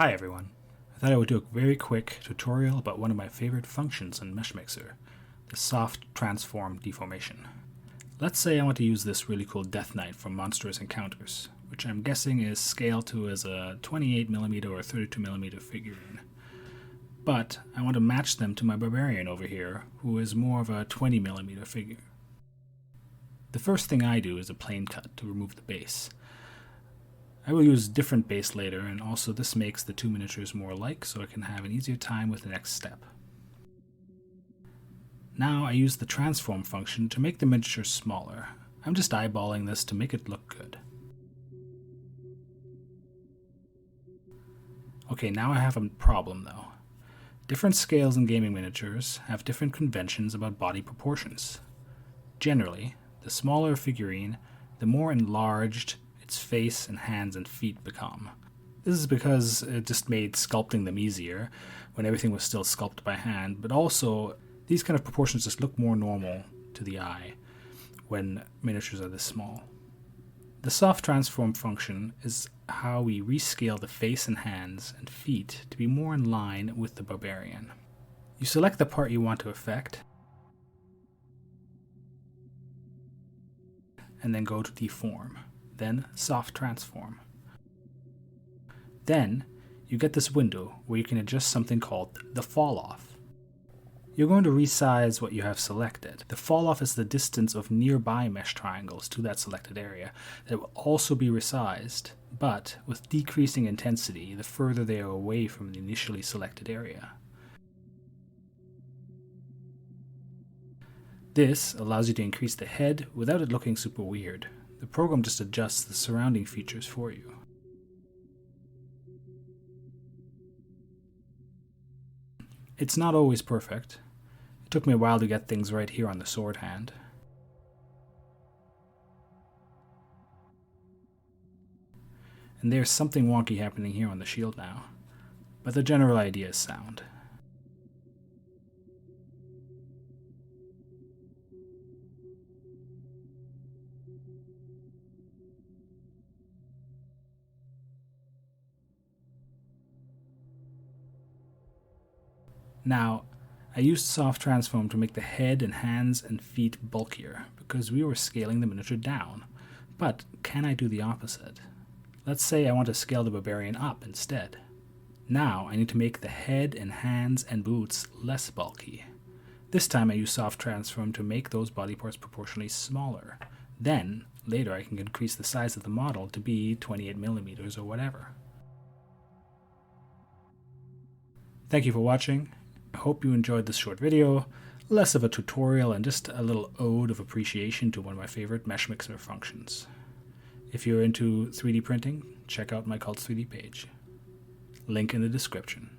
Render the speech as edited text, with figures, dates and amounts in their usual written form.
Hi everyone. I thought I would do a very quick tutorial about one of my favorite functions in MeshMixer, the soft transform deformation. Let's say I want to use this really cool Death Knight from Monstrous Encounters, which I'm guessing is scaled to as a 28mm or 32mm figurine. But I want to match them to my Barbarian over here, who is more of a 20mm figure. The first thing I do is a plane cut to remove the base. I will use different base later, and also this makes the two miniatures more alike so I can have an easier time with the next step. Now I use the transform function to make the miniature smaller. I'm just eyeballing this to make it look good. Okay, now I have a problem though. Different scales in gaming miniatures have different conventions about body proportions. Generally, the smaller a figurine, the more enlarged its face and hands and feet become. This is because it just made sculpting them easier when everything was still sculpted by hand, but also these kind of proportions just look more normal to the eye when miniatures are this small. The soft transform function is how we rescale the face and hands and feet to be more in line with the Barbarian. You select the part you want to affect, and then go to deform. Then soft transform. Then you get this window where you can adjust something called the fall off. You're going to resize what you have selected. The fall off is the distance of nearby mesh triangles to that selected area that will also be resized, but with decreasing intensity the further they are away from the initially selected area. This allows you to increase the head without it looking super weird. The program just adjusts the surrounding features for you. It's not always perfect. It took me a while to get things right here on the sword hand. And there's something wonky happening here on the shield now, but the general idea is sound. Now, I used soft transform to make the head and hands and feet bulkier because we were scaling the miniature down. But can I do the opposite? Let's say I want to scale the Barbarian up instead. Now I need to make the head and hands and boots less bulky. This time I use soft transform to make those body parts proportionally smaller. Then, later I can increase the size of the model to be 28mm or whatever. Thank you for watching. I hope you enjoyed this short video, less of a tutorial and just a little ode of appreciation to one of my favorite MeshMixer functions. If you're into 3D printing, check out my Cult 3D page. Link in the description.